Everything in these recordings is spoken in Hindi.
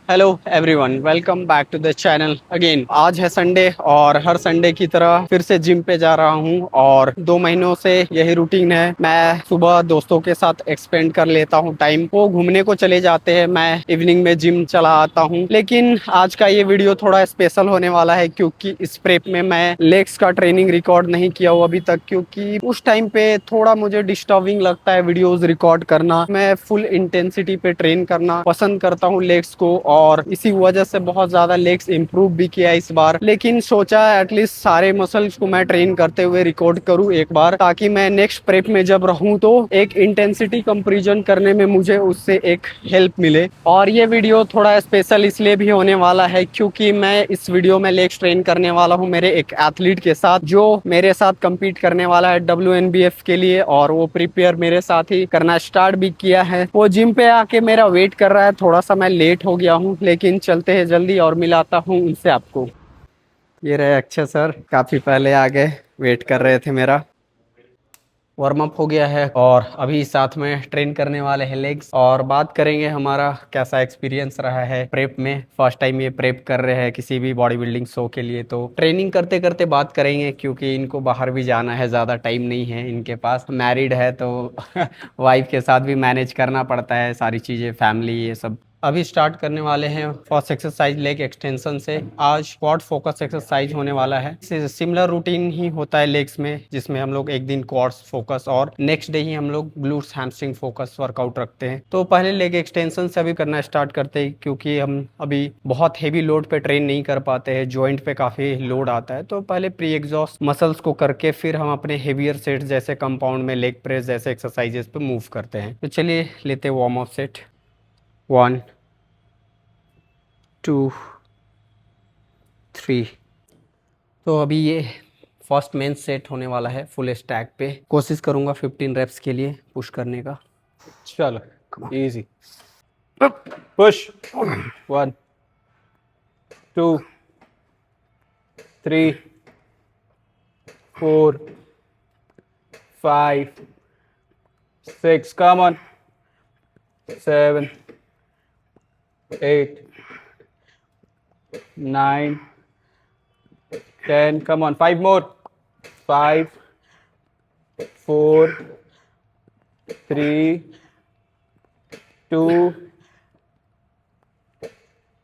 Hello everyone, welcome back to the channel again. आज है संडे और हर संडे की तरह फिर से जिम पे जा रहा हूँ और 2 महीनों से यही रूटीन है। मैं सुबह दोस्तों के साथ एक्सपेंड कर लेता हूँ टाइम, वो घूमने को चले जाते हैं, मैं इवनिंग में जिम चला आता हूँ। लेकिन आज का ये वीडियो थोड़ा स्पेशल होने वाला है क्योंकि इस प्रेप में मैं लेग्स का ट्रेनिंग रिकॉर्ड नहीं किया हूँ अभी तक, क्योंकि उस टाइम पे थोड़ा मुझे डिस्टर्बिंग लगता है वीडियोस रिकॉर्ड करना। मैं फुल इंटेंसिटी पे ट्रेन करना पसंद करता हूँ लेग्स को, और इसी वजह से बहुत ज्यादा लेग्स इंप्रूव भी किया इस बार। लेकिन सोचा एटलीस्ट सारे मसल्स को मैं ट्रेन करते हुए रिकॉर्ड करूँ एक बार, ताकि मैं नेक्स्ट प्रेप में जब रहूं तो एक इंटेंसिटी कंपैरिजन करने में मुझे उससे एक हेल्प मिले। और ये वीडियो थोड़ा स्पेशल इसलिए भी होने वाला है क्योंकि मैं इस वीडियो में लेग्स ट्रेन करने वाला हूँ मेरे एक एथलीट के साथ, जो मेरे साथ कम्पीट करने वाला है WNBF के लिए, और वो प्रिपेयर मेरे साथ ही करना स्टार्ट भी किया है। वो जिम पे आके मेरा वेट कर रहा है। थोड़ा सा मैं लेट हो गया हूँ, लेकिन चलते हैं जल्दी और मिलाता हूँ उनसे आपको। ये रहे अक्षय सर, काफी पहले आ गए, वेट कर रहे थे मेरा। वार्म अप हो गया है और अभी साथ में ट्रेन करने वाले हैं लेग्स, और बात करेंगे हमारा कैसा एक्सपीरियंस रहा है प्रेप में। फर्स्ट टाइम ये प्रेप कर रहे हैं किसी भी बॉडी बिल्डिंग शो के लिए, तो ट्रेनिंग करते करते बात करेंगे क्योंकि इनको बाहर भी जाना है, ज़्यादा टाइम नहीं है इनके पास। मैरिड है तो वाइफ के साथ भी मैनेज करना पड़ता है सारी चीज़ें, फैमिली ये सब। अभी स्टार्ट करने वाले हैं फर्स्ट एक्सरसाइज लेग एक्सटेंशन से। आज क्वाड फोकस एक्सरसाइज होने वाला है। सिमिलर रूटीन ही होता है लेग्स में, जिसमें हम लोग एक दिन क्वाड्स फोकस और नेक्स्ट डे ही हम लोग ग्लूट्स हैमस्ट्रिंग फोकस वर्कआउट रखते हैं। तो पहले लेग एक्सटेंशन से अभी करना स्टार्ट करते हैं क्योंकि हम अभी बहुत हेवी लोड पे ट्रेन नहीं कर पाते हैं, जॉइंट पे काफ़ी लोड आता है। तो पहले प्री एग्जॉस्ट मसल्स को करके फिर हम अपने हेवियर सेट जैसे कंपाउंड में लेग प्रेस जैसे एक्सरसाइजेस पे मूव करते हैं। तो चलिए लेते वार्म अप सेट। 1 2 3। तो अभी ये फर्स्ट मेन सेट होने वाला है फुल स्टैक पे। कोशिश करूंगा 15 रेप्स के लिए पुश करने का। चलो easy push 1 2 3 4 5 6 come on 7 8 9 10 come on 5 more 5 4 3 2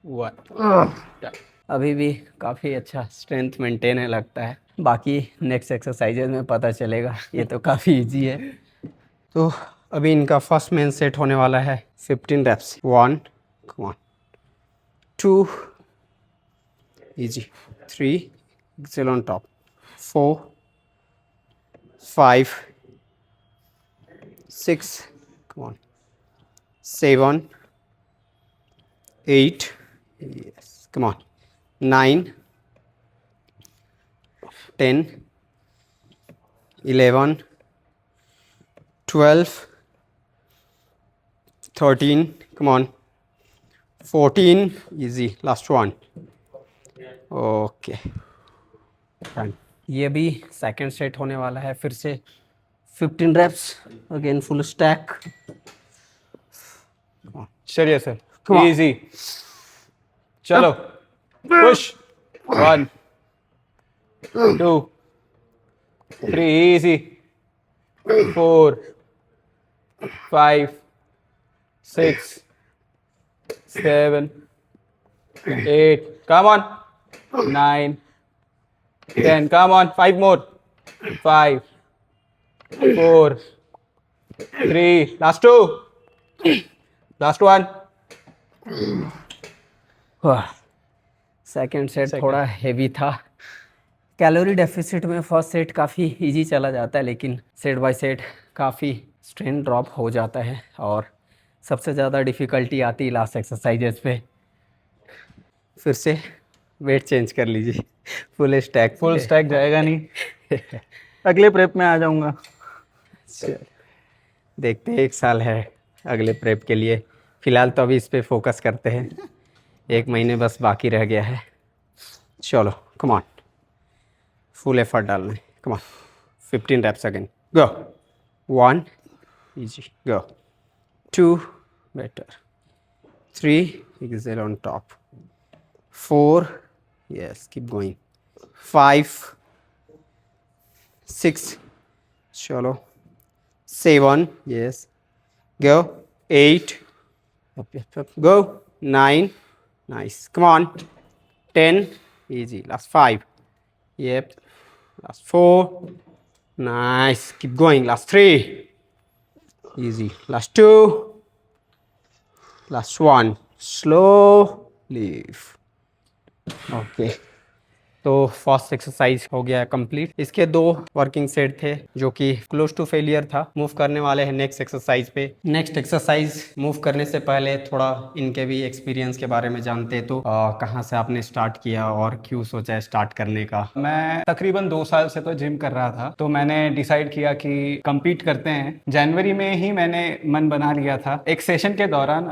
1 अभी भी काफ़ी अच्छा स्ट्रेंथ मेंटेन है लगता है, बाकी नेक्स्ट एक्सरसाइजेज में पता चलेगा। ये तो काफ़ी इजी है। तो अभी इनका फर्स्ट मेन सेट होने वाला है 15 wraps. 1 come on 2 easy 3 exhale on top 4 5 6 come on 7 8 yes come on 9 10 11 12 13 come on 14 easy last one okay done. ये भी सेकंड सेट होने वाला है फिर से 15 रेप्स अगेन फुल स्टैक। चलिए सर Come on. इजी चलो push 1 2 3 easy 4 5 6 7 8 come on 9 10 come on 5 more 5 4 3 last one second set Second. थोड़ा हेवी था। कैलोरी डेफिसिट में फर्स्ट सेट काफ़ी इजी चला जाता है, लेकिन सेट बाय सेट काफ़ी स्ट्रेन ड्रॉप हो जाता है और सबसे ज़्यादा डिफ़िकल्टी आती है लास्ट एक्सरसाइजेस पे। फिर से वेट चेंज कर लीजिए। फुल स्टैक फुल स्टैक जाएगा नहीं अगले प्रेप में आ जाऊंगा। देखते हैं, 1 साल है अगले प्रेप के लिए। फ़िलहाल तो अभी इस पे फोकस करते हैं, 1 महीने बस बाकी रह गया है। चलो कम ऑन, फुल एफर्ट डालना है। Come on 15 reps again. Go 1 easy go 2 better 3, exhale on top. 4, yes, keep going. 5, 6, chalo. 7, yes, go. 8, up, go. 9, nice, come on. 10, easy, last 5, yep, last 4, nice, keep going. Last 3, easy, last 2, last 1, slow leave. Okay, तो फर्स्ट एक्सरसाइज हो गया कंप्लीट। इसके 2 वर्किंग सेट थे जो कि क्लोज टू फेलियर था। मूव करने वाले हैं नेक्स्ट एक्सरसाइज पे। नेक्स्ट एक्सरसाइज मूव करने से पहले थोड़ा इनके भी एक्सपीरियंस के बारे में जानते। तो कहाँ से आपने स्टार्ट किया और क्यों सोचा स्टार्ट करने का? मैं तकरीबन 2 साल से तो जिम कर रहा था, तो मैंने डिसाइड किया कि compete करते हैं। जनवरी में ही मैंने मन बना लिया था। एक सेशन के दौरान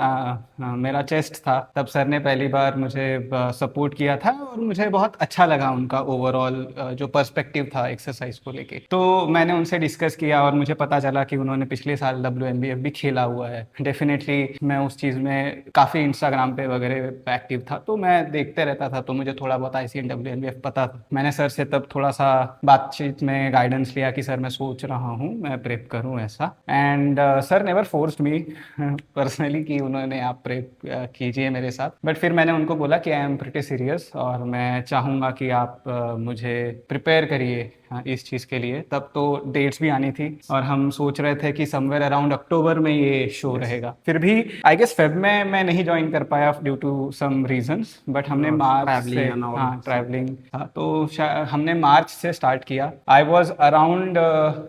मेरा चेस्ट था, तब सर ने पहली बार मुझे सपोर्ट किया था और मुझे बहुत अच्छा लगा उनका ओवरऑल जो पर्सपेक्टिव था एक्सरसाइज को लेके। तो मैंने उनसे डिस्कस किया और मुझे पता चला कि उन्होंने पिछले साल WNBF भी खेला हुआ है। डेफिनेटली मैं उस चीज़ में काफ़ी इंस्टाग्राम पे वगैरह एक्टिव था, तो मैं देखते रहता था, तो मुझे थोड़ा बहुत ICN WNBF पता था। मैंने सर से तब थोड़ा सा बातचीत में गाइडेंस लिया कि सर मैं सोच रहा हूँ मैं प्रेप करूँ ऐसा। And sir never forced me personally कि उन्होंने आप प्रेप कीजिए मेरे साथ, बट फिर मैंने उनको बोला कि आई एम प्रिटी सीरियस और मैं चाहूँगा कि आप मुझे प्रिपेयर करिए इस चीज़ के लिए। तब तो डेट्स भी आनी थी और हम सोच रहे थे कि समवेयर अराउंड अक्टूबर में ये शो रहेगा। फिर भी आई गेस फेब में मैं नहीं ज्वाइन कर पाया due to some reasons, but हमने मार्च से, traveling and all. हाँ ट्रैवलिंग था, तो हमने मार्च से स्टार्ट किया। I was around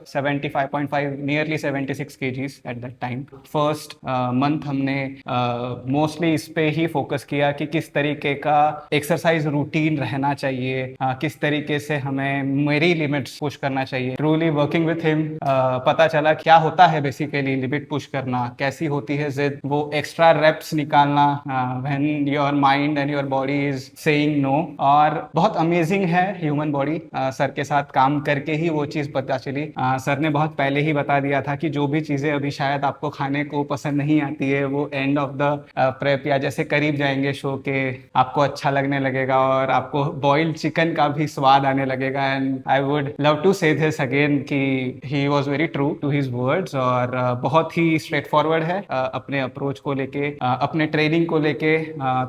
75.5 nearly 76 kgs at that time. First month हमने मोस्टली इस पे ही फोकस किया कि किस तरीके का एक्सरसाइज रूटीन रहना चाहिए, किस तरीके से हमें मेरी लिमिट्स पुश करना चाहिए। ट्रूली वर्किंग विथ हिम पता चला क्या होता है बेसिकली लिमिट पुश करना, कैसी होती है जिद, वो एक्स्ट्रा रेप्स निकालना when your mind and your body is saying no. और बहुत अमेजिंग है ह्यूमन बॉडी। सर के साथ काम करके ही वो चीज़ पता चली। सर ने बहुत पहले ही बता दिया था कि जो भी चीज़ें अभी शायद आपको खाने को पसंद नहीं आती है, वो एंड ऑफ द प्रेप या जैसे करीब जाएंगे शो के आपको अच्छा लगने लगेगा और आपको बॉइल्ड चिकन का भी स्वाद आने लगेगा। And I would love to say this again कि he was very true to his words और बहुत ही स्ट्रेट फॉरवर्ड है अपने अप्रोच को लेके, अपने ट्रेनिंग को लेके।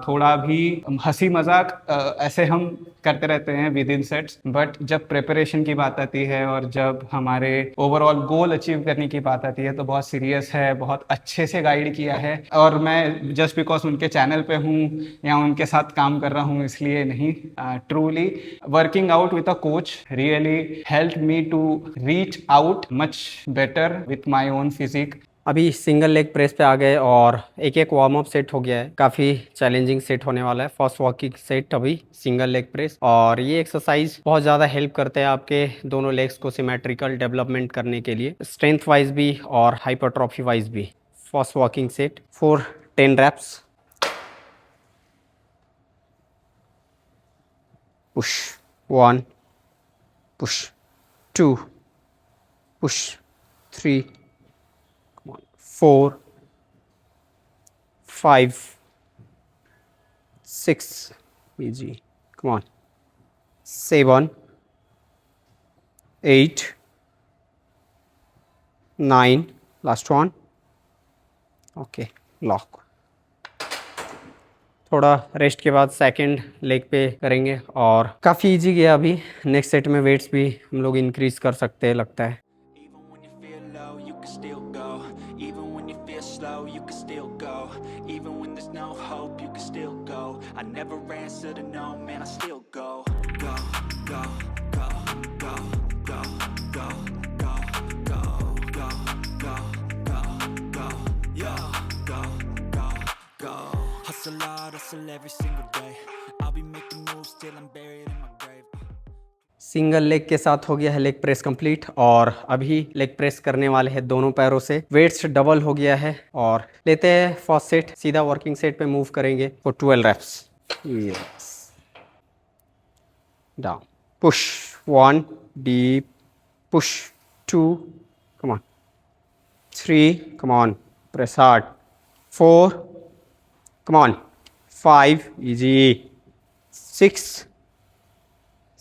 थोड़ा भी हंसी मजाक ऐसे हम करते रहते हैं विद इन सेट्स, बट जब प्रिपरेशन की बात आती है और जब हमारे ओवरऑल गोल अचीव करने की बात आती है तो बहुत सीरियस है, बहुत अच्छे से गाइड किया है। और मैं जस्ट बिकॉज उनके चैनल पे हूँ या उनके साथ काम कर रहा हूँ इसलिए नहीं, truly working out with a coach really help me to reach out much better with my own physique. अभी सिंगल लेग प्रेस पे आ गए और एक एक वार्म अप सेट हो गया है। काफ़ी चैलेंजिंग सेट होने वाला है फर्स्ट वॉकिंग सेट अभी सिंगल लेग प्रेस। और ये एक्सरसाइज बहुत ज़्यादा हेल्प करते हैं आपके दोनों लेग्स को सिमेट्रिकल डेवलपमेंट करने के लिए, स्ट्रेंथ वाइज भी और हाइपरट्रॉफी वाइज भी। First walking set for 10 reps। Push 1, push 2, push 3, 4, 5, 6, easy, come on, 7, 8, 9, last one, okay, lock। थोड़ा रेस्ट के बाद सेकंड लेग पे करेंगे और काफ़ी इजी गया। अभी नेक्स्ट सेट में वेट्स भी हम लोग इंक्रीज कर सकते हैं लगता है। Even when you feel low, you can still go. Even when you feel slow, you can still go. Even when there's no hope, you can still go. I never answer to no, man, I still go. Go, go, go, go, go, go, go, go, go, go, go, go, yo, go, go, go. Hustle hard, hustle every single day. I'll be making moves till I'm buried in my grave. Single leg के साथ हो गया है लेग प्रेस कंप्लीट और अभी लेग प्रेस करने वाले हैं दोनों पैरों से। वेट्स डबल हो गया है और लेते हैं फर्स्ट सेट, सीधा वर्किंग सेट पे मूव करेंगे for 12 reps। Yes, down, push 1, deep push 2, come on 3, come on, press hard 4, come on, 5 easy, 6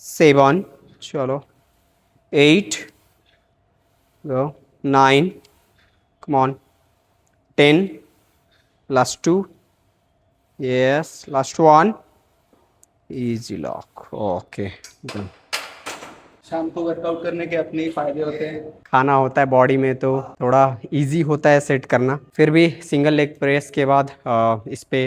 7 चलो, 8 go, 9 come on, 10 last 2, yes last one, easy lock, okay done. शाम को वर्कआउट करने के अपने ही फायदे होते हैं। खाना होता है बॉडी में तो थोड़ा इजी होता है सेट करना, फिर भी सिंगल लेग प्रेस के बाद इस पे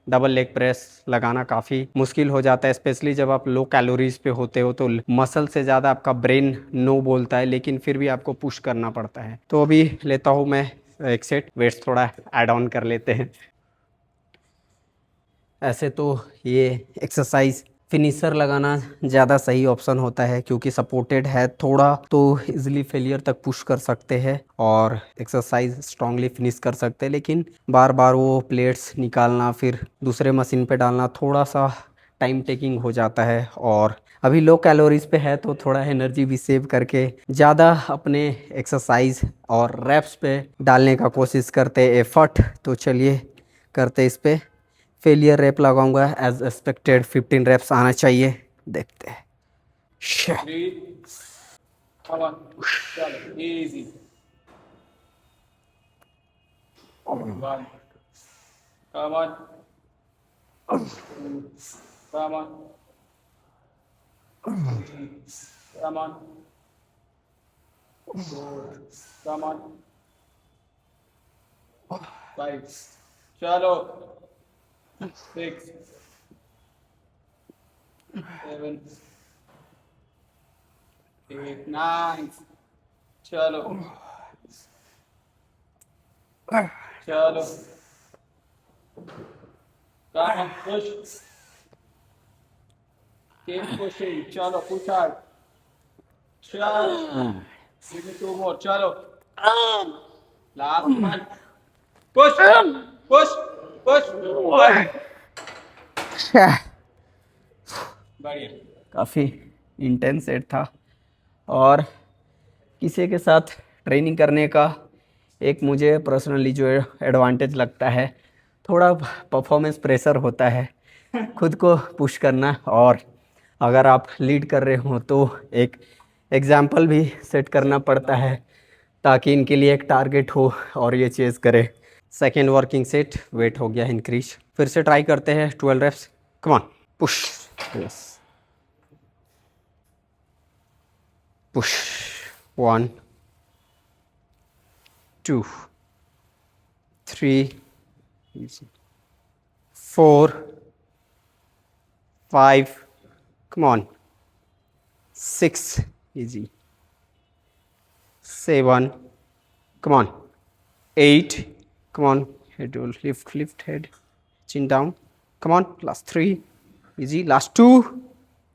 डबल लेग प्रेस लगाना काफ़ी मुश्किल हो जाता है, स्पेशली जब आप लो कैलोरीज पे होते हो तो मसल से ज़्यादा आपका ब्रेन नो बोलता है, लेकिन फिर भी आपको पुश करना पड़ता है। तो अभी लेता हूँ मैं एक सेट, वेट्स थोड़ा ऐड ऑन कर लेते हैं। ऐसे तो ये एक्सरसाइज फिनिशर लगाना ज़्यादा सही ऑप्शन होता है, क्योंकि सपोर्टेड है थोड़ा तो इजीली फेलियर तक पुश कर सकते हैं और एक्सरसाइज स्ट्रांगली फिनिश कर सकते हैं, लेकिन बार बार वो प्लेट्स निकालना फिर दूसरे मशीन पे डालना थोड़ा सा टाइम टेकिंग हो जाता है। और अभी लो कैलोरीज पे है तो थोड़ा एनर्जी भी सेव करके ज़्यादा अपने एक्सरसाइज और रैप्स पे डालने का कोशिश करते एफर्ट। तो चलिए करते इस पे, फेलियर रैप लगाऊंगा एज एक्सपेक्टेड, 15 रैप्स आना चाहिए, देखते हैं। Come on, चलो easy. 1 come on, 2 come on, 3 come on, 4 come on, 5 चलो, 6 7 8 9 चलो चलो, come on, push, keep pushing, चलो push hard, चलो, give me 2 more, चलो, last one, push, push, push, बढ़िया, काफ़ी इंटेंस सेट था और किसी के साथ ट्रेनिंग करने का एक मुझे पर्सनली जो एडवांटेज लगता है, थोड़ा परफॉर्मेंस प्रेशर होता है खुद को पुश करना, और अगर आप लीड कर रहे हो तो एक एग्जाम्पल भी सेट करना पड़ता है ताकि इनके लिए एक टारगेट हो और ये चेज़ करे। सेकेंड वर्किंग सेट, वेट हो गया इंक्रीज, फिर से ट्राई करते हैं 12 reps, come on push, yes push, 1 2 3 4 5 come on 6 easy 7 come on 8 come on head will lift head, chin down, come on last 3 easy, last 2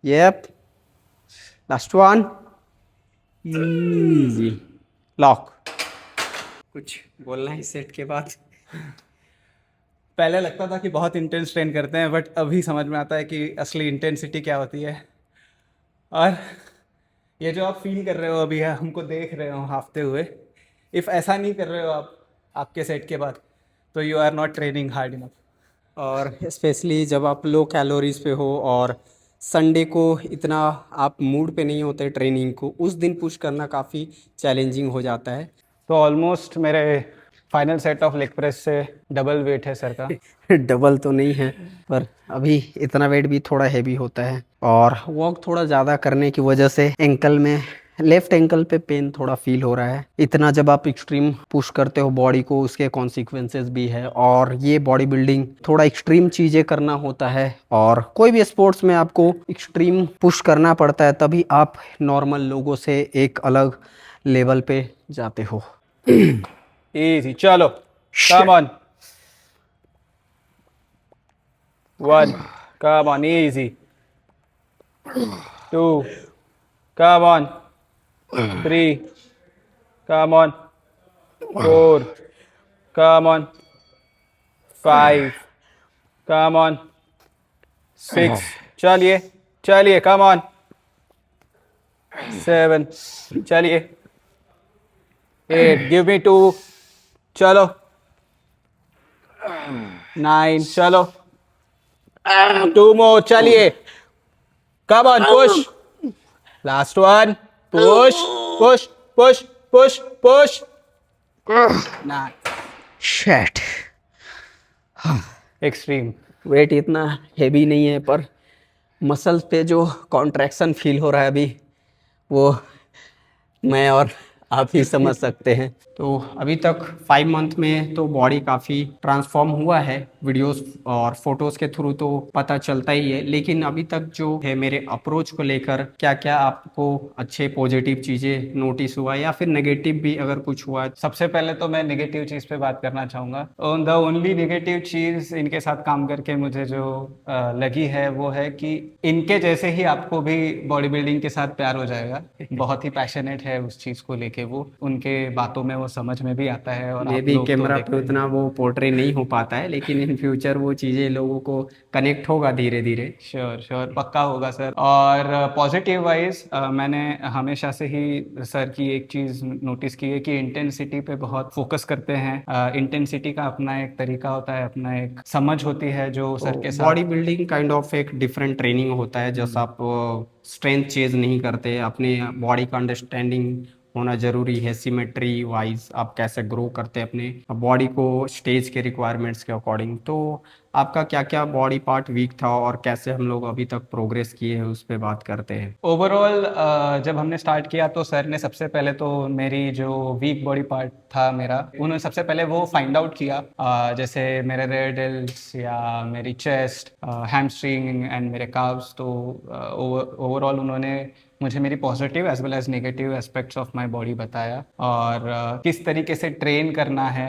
yep, last 1 easy lock। कुछ बोलना है इस सेट के बाद? पहले लगता था कि बहुत इंटेंस ट्रेन करते हैं, बट अभी समझ में आता है कि असली इंटेंसिटी क्या होती है। और ये जो आप फील कर रहे हो अभी, है हमको देख रहे हो हाफते हुए, इफ़ ऐसा नहीं कर रहे हो आप आपके सेट के बाद, तो you are not training hard enough. और स्पेशली जब आप लो कैलोरीज पे हो और संडे को इतना आप मूड पे नहीं होते ट्रेनिंग को, उस दिन पुश करना काफ़ी चैलेंजिंग हो जाता है। तो ऑलमोस्ट मेरे final set of leg press से डबल वेट है सर का। डबल तो नहीं है, पर अभी इतना वेट भी थोड़ा हैवी होता है और वॉक थोड़ा ज़्यादा करने की वजह से एंकल में, लेफ्ट एंकल पे पेन थोड़ा फील हो रहा है। इतना जब आप एक्सट्रीम पुश करते हो बॉडी को, उसके कॉन्सिक्वेंसेस भी है, और ये बॉडी बिल्डिंग थोड़ा एक्सट्रीम चीज़ें करना होता है, और कोई भी स्पोर्ट्स में आपको एक्सट्रीम पुश करना पड़ता है, तभी आप नॉर्मल लोगों से एक अलग लेवल पे जाते हो। इजी, चलो, come on, 1 come on, easy, 2 come on, 3 come on, 4 come on, 5 come on, 6 चलिए चलिए, come on, 7 चलिए, 8 give me 2 चलो, 9, चलो 2 more, चलिए, come on, push, last one, push push push push push, 9, शेट। एक्सट्रीम। वेट इतना हेवी नहीं है, पर मसल पे जो कॉन्ट्रैक्शन फील हो रहा है अभी, वो मैं और आप ही समझ सकते हैं। तो अभी तक 5 मंथ में तो बॉडी काफ़ी ट्रांसफॉर्म हुआ है, वीडियोस और फोटोज़ के थ्रू तो पता चलता ही है। लेकिन अभी तक जो है मेरे अप्रोच को लेकर क्या क्या आपको अच्छे पॉजिटिव चीज़ें नोटिस हुआ या फिर नेगेटिव भी अगर कुछ हुआ? सबसे पहले तो मैं नेगेटिव चीज़ पे बात करना चाहूँगा। द ओनली नेगेटिव चीज़ इनके साथ काम करके मुझे जो लगी है वो है कि इनके जैसे ही आपको भी बॉडी बिल्डिंग के साथ प्यार हो जाएगा। बहुत ही पैशनेट है उस चीज़ को लेके, वो उनके बातों में वो समझ में भी आता है और मे आप भी लोग तो कैमरा देखते पे हैं। उतना वो पोर्ट्रे नहीं हो पाता है, लेकिन इन फ्यूचर वो चीज़ें लोगों को कनेक्ट होगा धीरे धीरे। श्योर श्योर, पक्का होगा सर। और पॉजिटिव वाइज मैंने हमेशा से ही सर की एक चीज़ नोटिस की है कि इंटेंसिटी पे बहुत फोकस करते हैं। इंटेंसिटी का अपना एक तरीका होता है, अपना एक समझ होती है जो सर के बॉडी साथ। बिल्डिंग काइंड ऑफ एक डिफरेंट ट्रेनिंग होता है, जैसा आप स्ट्रेंथ चेज नहीं करते, अपने बॉडी का अंडरस्टैंडिंग होना जरूरी है। सिमेट्री वाइज आप कैसे ग्रो करते हैं अपने बॉडी को स्टेज के रिक्वायरमेंट्स के अकॉर्डिंग। तो आपका क्या क्या बॉडी पार्ट वीक था और कैसे हम लोग अभी तक प्रोग्रेस किए हैं उस पर बात करते हैं। ओवरऑल जब हमने स्टार्ट किया तो सर ने सबसे पहले तो मेरी जो वीक बॉडी पार्ट था मेरा, उन्होंने सबसे पहले वो फाइंड आउट किया। जैसे मेरे रेयर डेल्स या मेरी चेस्ट, हैमस्ट्रिंग एंड मेरे काव्स। तो ओवरऑल उन्होंने मुझे मेरी positive as well as negative aspects of my body बताया और किस तरीके से ट्रेन करना है।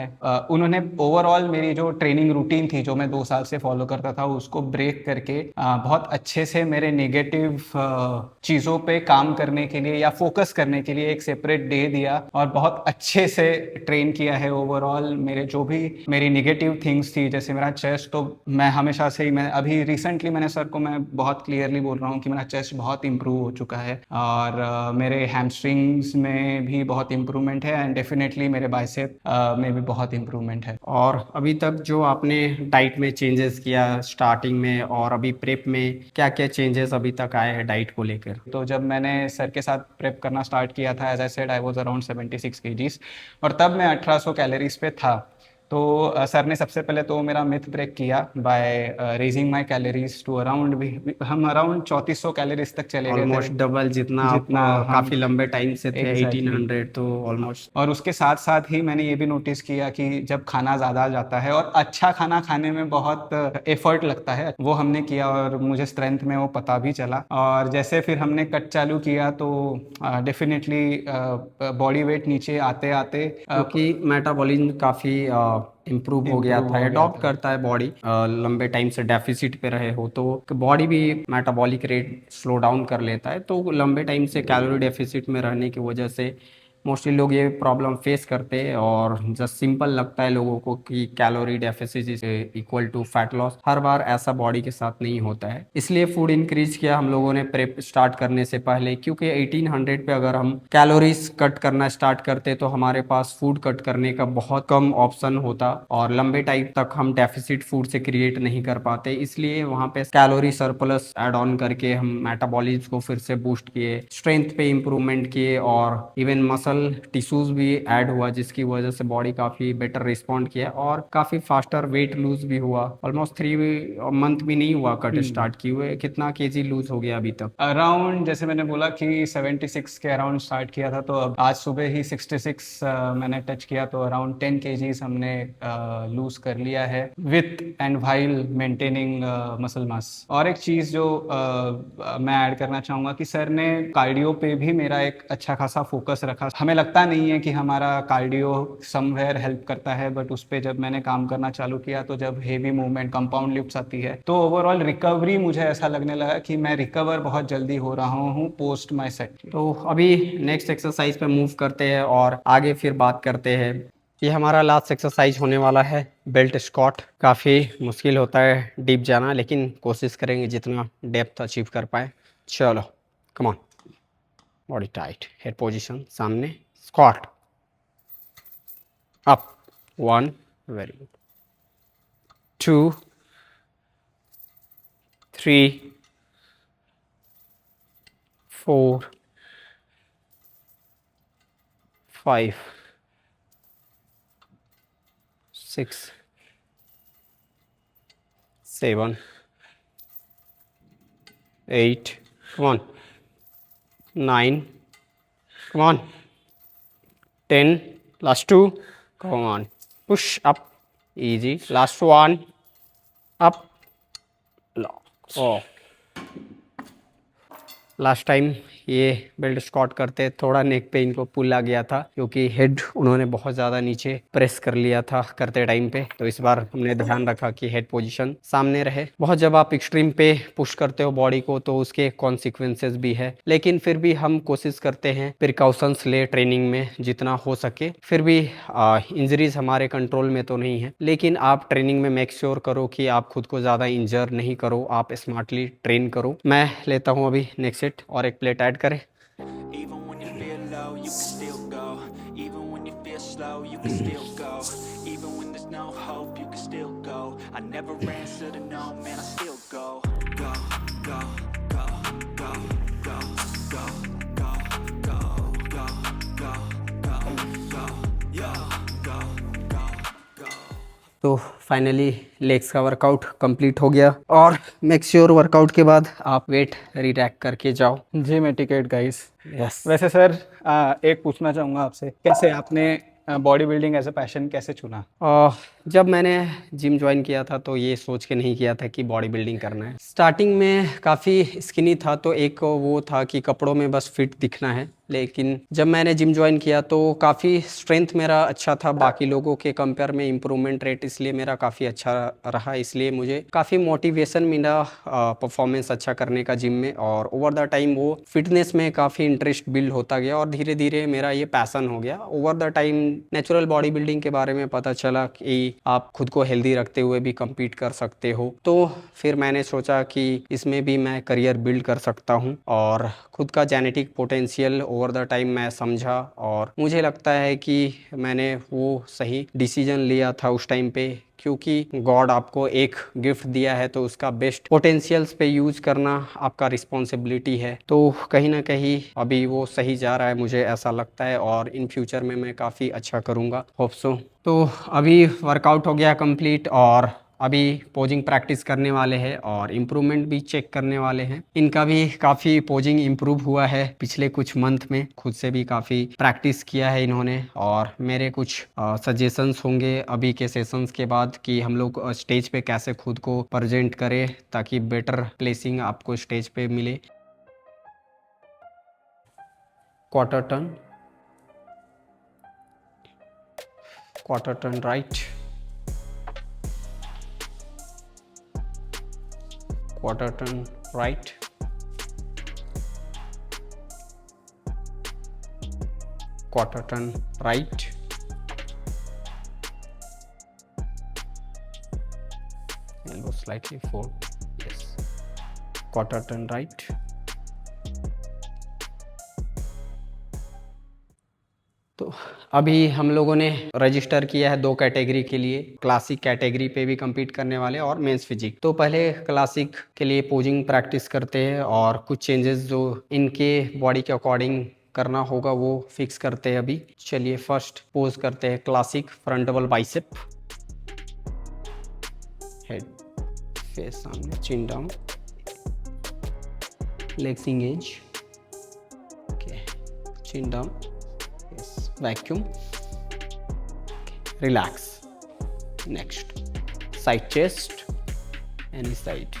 उन्होंने ओवरऑल मेरी जो ट्रेनिंग रूटीन थी जो मैं 2 साल से फॉलो करता था उसको ब्रेक करके बहुत अच्छे से मेरे नेगेटिव चीज़ों पे काम करने के लिए या फोकस करने के लिए एक सेपरेट डे दिया और बहुत अच्छे से ट्रेन किया है। ओवरऑल मेरे जो भी मेरी नेगेटिव थिंग्स थी, जैसे मेरा चेस्ट, तो मैं हमेशा से ही, मैं अभी रिसेंटली मैंने सर को मैं बहुत क्लियरली बोल रहा हूँ कि मेरा चेस्ट बहुत इंप्रूव हो चुका है और मेरे हैमस्ट्रिंग्स में भी बहुत इंप्रूवमेंट है एंड डेफिनेटली मेरे बाइसेप में भी बहुत इंप्रूवमेंट है। और अभी तक जो आपने डाइट में चेंजेस किया स्टार्टिंग में और अभी प्रेप में, क्या क्या चेंजेस अभी तक आए हैं डाइट को लेकर? तो जब मैंने सर के साथ प्रेप करना स्टार्ट किया था, as I said I was around 76 kgs और तब मैं 1800 कैलोरीज पे था। तो सर ने सबसे पहले तो मेरा मिथ ब्रेक किया by raising my calories to around, हम अराउंड 3400 कैलोरीज तक चले गए ऑलमोस्ट थे डबल जितना आप जितना हम। काफी लंबे टाइम से थे, एग्जैक्टली 1800 तो ऑलमोस्ट। और उसके साथ साथ ही मैंने ये भी नोटिस किया कि जब खाना ज़्यादा आ जाता है और अच्छा खाना खाने में बहुत एफर्ट लगता है, वो हमने किया और मुझे स्ट्रेंथ में वो पता भी चला। और जैसे फिर हमने कट चालू किया तो डेफिनेटली बॉडी वेट नीचे आते आते क्योंकि मेटाबॉलिज्म काफी इम्प्रूव हो गया इम्प्रूव था, हो गया अडॉप्ट था। करता है बॉडी। लंबे टाइम से डेफिसिट पे रहे हो तो बॉडी भी मेटाबॉलिक रेट स्लो डाउन कर लेता है, तो लंबे टाइम से कैलोरी डेफिसिट में रहने की वजह से मोस्टली लोग ये प्रॉब्लम फेस करते हैं। और जस्ट सिंपल लगता है लोगों को कि calorie deficit is equal to fat loss, हर बार ऐसा बॉडी के साथ नहीं होता है। इसलिए फूड इंक्रीज किया हम लोगों ने प्रेप स्टार्ट करने से पहले, क्योंकि 1800 पे अगर हम कैलोरीज कट करना स्टार्ट करते तो हमारे पास फूड कट करने का बहुत कम ऑप्शन होता और लंबे टाइम तक हम डेफिसिट फूड से क्रिएट नहीं कर पाते। इसलिए वहाँ पे कैलोरी सरप्लस ऐड ऑन करके हम मेटाबॉलिज्म को फिर से बूस्ट किए, स्ट्रेंथ पे इंप्रूवमेंट किए और इवन मसल टिश्यूज भी ऐड हुआ, जिसकी वजह से बॉडी काफी बेटर रिस्पॉन्ड किया और काफी फास्टर वेट लूज भी हुआ। ऑलमोस्ट 3 मंथ भी नहीं हुआ कट स्टार्ट किए हुए, कितना केजी लूज हो गया अभी तक? अराउंड, जैसे मैंने बोला कि 76 के अराउंड स्टार्ट किया था, तो अब आज सुबह ही 66 मैंने टच किया, तो अराउंड 10 केजीज हमने लूज कर लिया है with and while maintaining muscle mass. और एक चीज़ जो मैं ऐड करना चाहूँगा कि सर ने कार्डियो पे भी मेरा एक अच्छा खासा फोकस रखा। हमें लगता नहीं है कि हमारा कार्डियो समवेयर हेल्प करता है, बट उस पर जब मैंने काम करना चालू किया तो जब हेवी मूवमेंट कंपाउंड लिफ्ट्स आती है तो ओवरऑल रिकवरी मुझे ऐसा लगने लगा कि मैं रिकवर बहुत जल्दी हो रहा हूँ पोस्ट माय सेट। तो अभी नेक्स्ट एक्सरसाइज पे मूव करते हैं और आगे फिर बात करते हैं। ये हमारा लास्ट एक्सरसाइज होने वाला है बेल्ट स्क्वाट। काफ़ी मुश्किल होता है डीप जाना, लेकिन कोशिश करेंगे जितना डेप्थ अचीव कर पाए। चलो come on, body tight, head position सामने, squat up, 1, very good, 2, 3, 4, 5, 6, 7, 8, come on, 9, come on, 10, last 2, come on, push up, easy, last 1, up, lock, oh. Last time ये बेल्ट स्क्वाट करते थोड़ा नेक पे इनको पुल आ गया था क्योंकि हेड उन्होंने बहुत ज़्यादा नीचे प्रेस कर लिया था करते टाइम पे। तो इस बार हमने ध्यान रखा कि हेड पोजीशन सामने रहे। बहुत जब आप एक्सट्रीम पे पुश करते हो बॉडी को तो उसके कॉन्सिक्वेंसेस भी है, लेकिन फिर भी हम कोशिश करते हैं प्रिकॉशंस ले ट्रेनिंग में जितना हो सके। फिर भी इंजरीज हमारे कंट्रोल में तो नहीं है, लेकिन आप ट्रेनिंग में मेक श्योर करो कि आप खुद को ज़्यादा इंजर नहीं करो, आप स्मार्टली ट्रेन करो। मैं लेता हूँ अभी नेक्स्ट सेट और एक प्लेट ऐड करें। Even when you feel low, you can still go. Even when you feel slow, you can still go. Even when there's no hope, you can still go. I never answer to no, man, I still go. Go, go, go, go, go, go, go, go, go, go, go, go, go, go, go, go. तो फाइनली लेग्स का वर्कआउट कंप्लीट हो गया और मेक श्योर वर्कआउट के बाद आप वेट रिटैक करके जाओ। जी मैं टिकट गाइस। यस। वैसे सर एक पूछना चाहूँगा आपसे, कैसे आपने body building as a passion कैसे चुना? जब मैंने जिम ज्वाइन किया था तो ये सोच के नहीं किया था कि बॉडी बिल्डिंग करना है। स्टार्टिंग में काफ़ी स्किनी था तो एक वो था कि कपड़ों में बस फिट दिखना है, लेकिन जब मैंने जिम ज्वाइन किया तो काफ़ी स्ट्रेंथ मेरा अच्छा था बाकी लोगों के कंपेयर में, इम्प्रूवमेंट रेट इसलिए मेरा काफ़ी अच्छा रहा, इसलिए मुझे काफ़ी मोटिवेशन मिला परफॉर्मेंस अच्छा करने का जिम में। और ओवर द टाइम वो फिटनेस में काफ़ी इंटरेस्ट बिल्ड होता गया और धीरे धीरे मेरा ये पैसन हो गया। Over the time natural body building के बारे में पता चला कि आप खुद को हेल्दी रखते हुए भी compete कर सकते हो, तो फिर मैंने सोचा कि इसमें भी मैं करियर बिल्ड कर सकता हूँ और खुद का genetic potential over the time मैं समझा और मुझे लगता है कि मैंने वो सही डिसीजन लिया था उस टाइम पे, क्योंकि गॉड आपको एक गिफ्ट दिया है तो उसका बेस्ट पोटेंशियल्स पे यूज करना आपका रिस्पॉन्सिबिलिटी है। तो कहीं ना कहीं अभी वो सही जा रहा है, मुझे ऐसा लगता है, और इन फ्यूचर में मैं काफ़ी अच्छा करूँगा, होप सो। तो अभी वर्कआउट हो गया कंप्लीट और अभी पोजिंग प्रैक्टिस करने वाले हैं और इम्प्रूवमेंट भी चेक करने वाले हैं। इनका भी काफ़ी पोजिंग इम्प्रूव हुआ है पिछले कुछ मंथ में, खुद से भी काफ़ी प्रैक्टिस किया है इन्होंने और मेरे कुछ सजेशंस होंगे अभी के सेशंस के बाद कि हम लोग स्टेज पे कैसे खुद को प्रेजेंट करें ताकि बेटर प्लेसिंग आपको स्टेज पे मिले। Quarter turn, quarter turn right, quarter turn right, quarter turn right, elbow slightly forward, yes, quarter turn right, तो अभी हम लोगों ने रजिस्टर किया है 2 कैटेगरी के लिए। क्लासिक कैटेगरी पे भी compete करने वाले और मेंस फिजिक। तो पहले क्लासिक के लिए पोजिंग प्रैक्टिस करते हैं और कुछ चेंजेस जो इनके बॉडी के अकॉर्डिंग करना होगा वो फिक्स करते हैं अभी। चलिए फर्स्ट पोज करते हैं classic front double bicep, head face सामने, चिन down, legs engage, okay, chin down, vacuum, relax. Next, side chest, any side,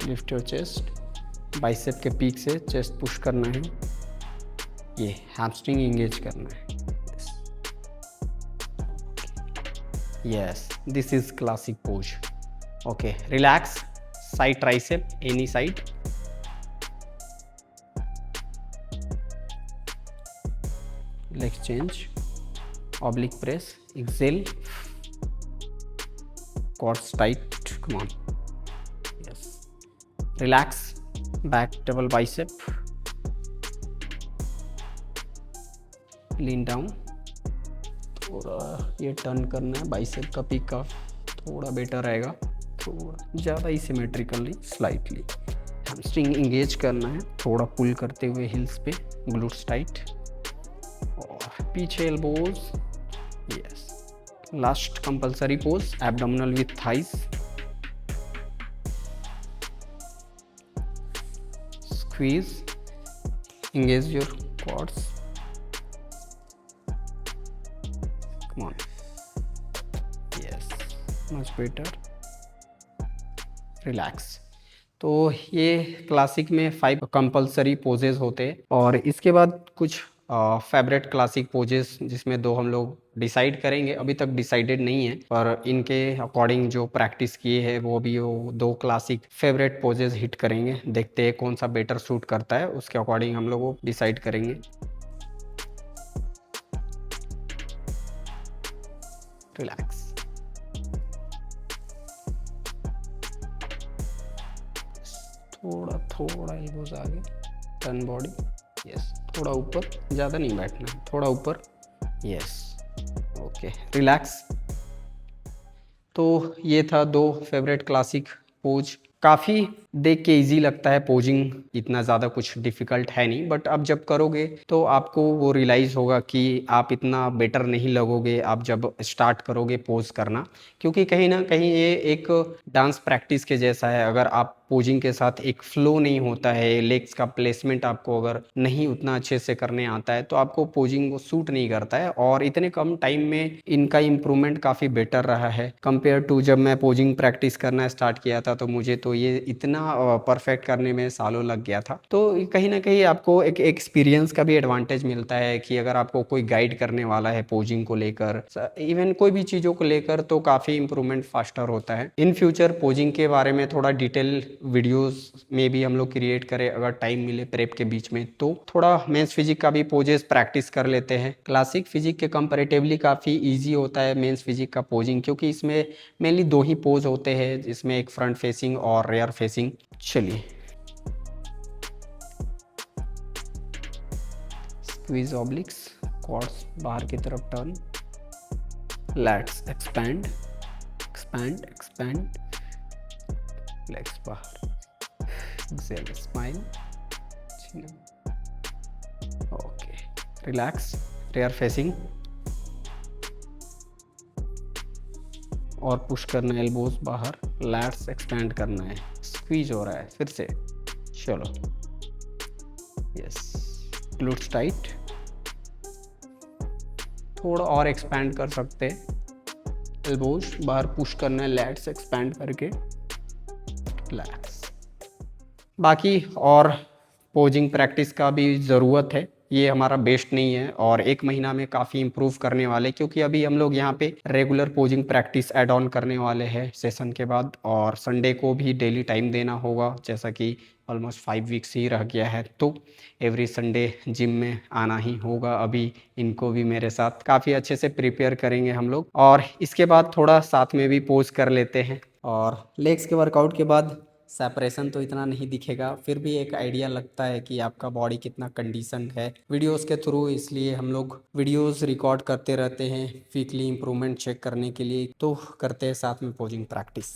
lift your chest, bicep के पीक से चेस्ट पुश करना है, ये hamstring engage करना है, yes, this is classic pose. Okay, relax, side tricep, any side, leg change, oblique press, exhale, quads tight, come on, yes, relax, back double bicep, lean down, थोड़ा ये टर्न करना है बाइसेप का पिक का, थोड़ा बेटर रहेगा, थोड़ा ज़्यादा ही सिमेट्रिकली स्लाइटली। हैमस्ट्रिंग इंगेज करना है, थोड़ा पुल करते हुए हिल्स पे, ग्लूट्स टाइट और पीछे elbows. Yes, last compulsory pose, abdominal with thighs, squeeze, engage your quads, come on, yes, much better, relax। तो ये क्लासिक में 5 कंपलसरी पोजेज होते हैं और इसके बाद कुछ फेवरेट क्लासिक पोजेस जिसमें 2 हम लोग डिसाइड करेंगे, अभी तक डिसाइडेड नहीं है, पर इनके अकॉर्डिंग जो प्रैक्टिस किए हैं वो भी वो 2 क्लासिक फेवरेट पोजेस हिट करेंगे। देखते हैं कौन सा बेटर सूट करता है, उसके अकॉर्डिंग हम लोग वो डिसाइड करेंगे। रिलैक्स, थोड़ा थोड़ा एल्बोज आगे, टर्न बॉडी, यस, थोड़ा ऊपर, ज़्यादा नहीं बैठना, थोड़ा ऊपर, यस, ओके, रिलैक्स। तो ये था 2 फेवरेट क्लासिक पोज। काफ़ी देख के इजी लगता है, पोजिंग इतना ज़्यादा कुछ डिफ़िकल्ट है नहीं, बट आप जब करोगे तो आपको वो रियलाइज़ होगा कि आप इतना बेटर नहीं लगोगे आप जब स्टार्ट करोगे पोज करना, क्योंकि कहीं ना कहीं ये एक डांस प्रैक्टिस के जैसा है। अगर आप पोजिंग के साथ एक फ्लो नहीं होता है, लेग्स का प्लेसमेंट आपको अगर नहीं उतना अच्छे से करने आता है तो आपको पोजिंग को सूट नहीं करता है। और इतने कम टाइम में इनका इम्प्रूवमेंट काफ़ी बेटर रहा है कंपेयर टू जब मैं पोजिंग प्रैक्टिस करना स्टार्ट किया था, तो मुझे तो ये इतना परफेक्ट करने में सालों लग गया था। तो कहीं ना कहीं आपको एक एक्सपीरियंस का भी एडवांटेज मिलता है कि अगर आपको कोई गाइड करने वाला है पोजिंग को लेकर, इवन कोई भी चीज़ों को लेकर, तो काफ़ी इंप्रूवमेंट फास्टर होता है। इन फ्यूचर पोजिंग के बारे में थोड़ा डिटेल वीडियोस में भी हम लोग क्रिएट करें अगर टाइम मिले प्रेप के बीच में, तो थोड़ा मेंस फिजिक का भी पोजेस प्रैक्टिस कर लेते हैं। क्लासिक फिजिक के कंपैरेटिवली काफ़ी इजी होता है मेंस फिजिक का पोजिंग, क्योंकि इसमें मेनली 2 ही पोज होते हैं, जिसमें एक फ्रंट फेसिंग और रेयर फेसिंग। चलिए, स्क्वीज ऑब्लिक्स, क्वाड्स बाहर की तरफ turn, lats expand expand expand, legs बाहर, exhale, smile, okay, relax, rear facing और पुश करना है एल्बोज बाहर, लैट्स एक्सपैंड करना है, स्क्वीज हो रहा है फिर से, चलो, यस, ग्लूट्स टाइट, थोड़ा और एक्सपैंड कर सकते हैं, एल्बोज बाहर पुश करना है, लैट्स एक्सपैंड करके, रिलैक्स। बाकी और पोजिंग प्रैक्टिस का भी ज़रूरत है, ये हमारा बेस्ट नहीं है और 1 महीना में काफ़ी इम्प्रूव करने वाले, क्योंकि अभी हम लोग यहाँ पे regular posing practice add on करने वाले हैं सेशन के बाद, और संडे को भी डेली टाइम देना होगा, जैसा कि ऑलमोस्ट 5 वीक्स ही रह गया है, तो एवरी संडे जिम में आना ही होगा। अभी इनको भी मेरे साथ काफ़ी अच्छे से प्रिपेयर करेंगे हम लोग, और इसके बाद थोड़ा साथ में भी पोज कर लेते हैं। और लेग्स के वर्कआउट के बाद सेपरेशन तो इतना नहीं दिखेगा, फिर भी एक आइडिया लगता है कि आपका बॉडी कितना कंडीशन है वीडियोस के थ्रू, इसलिए हम लोग वीडियोस रिकॉर्ड करते रहते हैं वीकली इंप्रूवमेंट चेक करने के लिए, तो करते हैं साथ में पोजिंग प्रैक्टिस।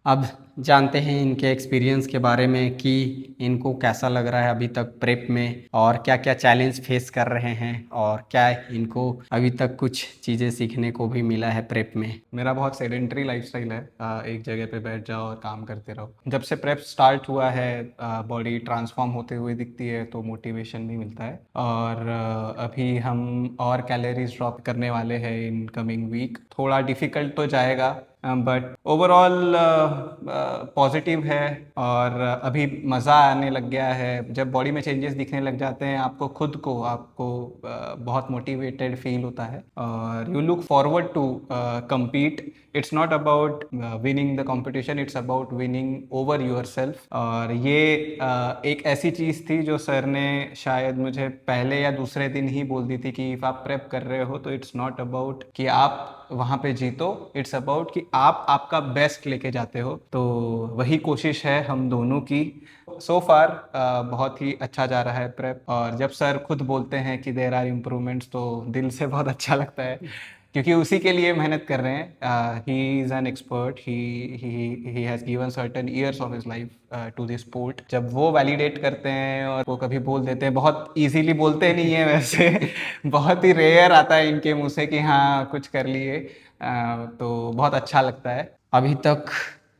अब जानते हैं इनके एक्सपीरियंस के बारे में कि इनको कैसा लग रहा है अभी तक प्रेप में, और क्या क्या चैलेंज फेस कर रहे हैं, और क्या इनको अभी तक कुछ चीज़ें सीखने को भी मिला है प्रेप में। मेरा बहुत सेडेंटरी लाइफस्टाइल है। एक जगह पे बैठ जाओ और काम करते रहो। जब से प्रेप स्टार्ट हुआ है बॉडी ट्रांसफॉर्म होते हुए दिखती है, तो मोटिवेशन भी मिलता है। और अभी हम और कैलोरीज ड्रॉप करने वाले हैं इन कमिंग वीक। थोड़ा डिफिकल्ट तो जाएगा, बट ओवरऑल पॉजिटिव है। और अभी मज़ा आने लग गया है। जब बॉडी में चेंजेस दिखने लग जाते हैं, आपको बहुत मोटिवेटेड फील होता है, और you look forward to compete. It's not about winning the competition, it's about winning over yourself. और ये एक ऐसी चीज़ थी जो सर ने शायद मुझे पहले या दूसरे दिन ही बोल दी थी कि if आप प्रेप कर रहे हो तो इट्स नॉट अबाउट कि आप वहाँ पे जीतो, इट्स अबाउट कि आप आपका बेस्ट लेके जाते हो। तो वही कोशिश है हम दोनों की। सो फार बहुत ही अच्छा जा रहा है प्रेप। और जब सर खुद बोलते हैं कि देयर आर इम्प्रूवमेंट्स, तो दिल से बहुत अच्छा लगता है, क्योंकि उसी के लिए मेहनत कर रहे हैं। He is an expert, he has given certain years of his life to this sport. जब वो वैलिडेट करते हैं और वो कभी बोल देते हैं, बहुत इजीली बोलते नहीं है वैसे बहुत ही रेयर आता है इनके मुंह से कि हाँ कुछ कर लिए, तो बहुत अच्छा लगता है। अभी तक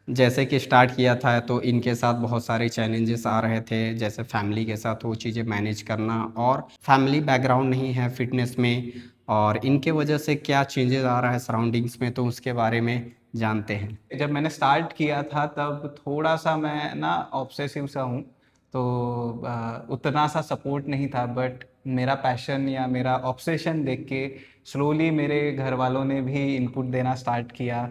जैसे कि स्टार्ट किया था तो इनके साथ बहुत सारे चैलेंजेस आ रहे थे, जैसे फैमिली के साथ वो चीज़ें मैनेज करना, और फैमिली बैकग्राउंड नहीं है फिटनेस में, और इनके वजह से क्या चेंजेस आ रहा है सराउंडिंग्स में, तो उसके बारे में जानते हैं। जब मैंने स्टार्ट किया था तब थोड़ा सा मैं ना ऑब्सेसिव सा हूँ, तो उतना सा सपोर्ट नहीं था। बट मेरा पैशन या मेरा ऑब्सेशन देख के स्लोली मेरे घर वालों ने भी इनपुट देना स्टार्ट किया।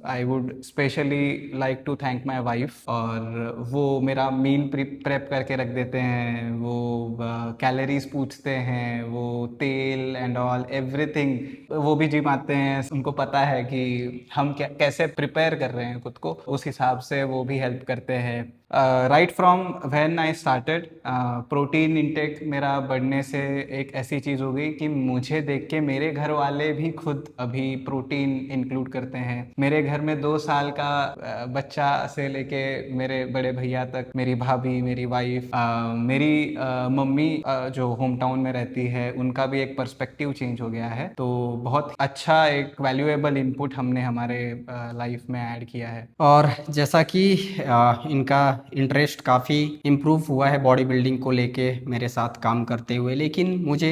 I would specially like to thank my wife. और वो मेरा मील प्रेप करके रख देते हैं, वो कैलोरीज पूछते हैं, वो तेल एंड ऑल एवरीथिंग। वो भी जिम आते हैं, उनको पता है कि हम क्या कैसे प्रिपेयर कर रहे हैं खुद को, उस हिसाब से वो भी हेल्प करते हैं। Right from when I started, protein intake मेरा बढ़ने से एक ऐसी चीज़ हो गई कि मुझे देख के मेरे घर वाले भी खुद अभी प्रोटीन इंक्लूड करते हैं। मेरे घर में 2 साल का बच्चा से लेके मेरे बड़े भैया तक, मेरी भाभी, मेरी वाइफ, मेरी मम्मी जो होम टाउन में रहती है, उनका भी एक पर्सपेक्टिव चेंज हो गया है। तो बहुत अच्छा एक वैल्यूएबल इनपुट हमने हमारे लाइफ में ऐड किया है। और जैसा कि इनका इंटरेस्ट काफ़ी इम्प्रूव हुआ है बॉडी बिल्डिंग को लेके मेरे साथ काम करते हुए, लेकिन मुझे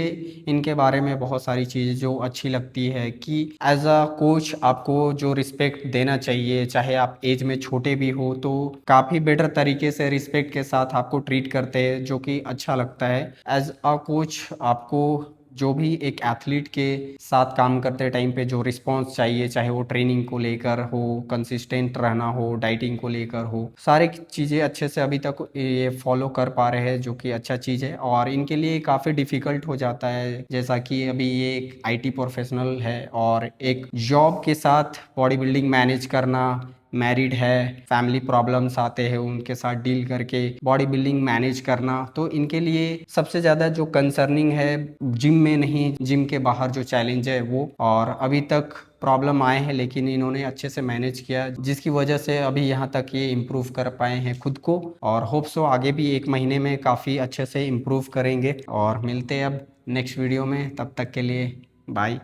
इनके बारे में बहुत सारी चीज़ें जो अच्छी लगती है कि एज अ कोच आपको जो रिस्पेक्ट देना चाहिए, चाहे आप एज में छोटे भी हो, तो काफ़ी बेटर तरीके से रिस्पेक्ट के साथ आपको ट्रीट करते हैं, जो कि अच्छा लगता है। एज अ कोच आपको जो भी एक एथलीट के साथ काम करते टाइम पे जो रिस्पांस चाहिए, चाहे वो ट्रेनिंग को लेकर हो, कंसिस्टेंट रहना हो, डाइटिंग को लेकर हो, सारी चीज़ें अच्छे से अभी तक ये फॉलो कर पा रहे हैं, जो कि अच्छा चीज़ है। और इनके लिए काफ़ी डिफ़िकल्ट हो जाता है, जैसा कि अभी ये एक आईटी प्रोफेशनल है और एक जॉब के साथ बॉडी बिल्डिंग मैनेज करना, मैरिड है, फैमिली प्रॉब्लम्स आते हैं, उनके साथ डील करके बॉडी बिल्डिंग मैनेज करना, तो इनके लिए सबसे ज़्यादा जो कंसर्निंग है जिम में नहीं, जिम के बाहर जो चैलेंज है वो। और अभी तक प्रॉब्लम आए हैं, लेकिन इन्होंने अच्छे से मैनेज किया, जिसकी वजह से अभी यहाँ तक ये इम्प्रूव कर पाए हैं खुद को, और होप सो आगे भी 1 महीने में काफ़ी अच्छे से इम्प्रूव करेंगे। और मिलते हैं अब नेक्स्ट वीडियो में, तब तक के लिए बाय।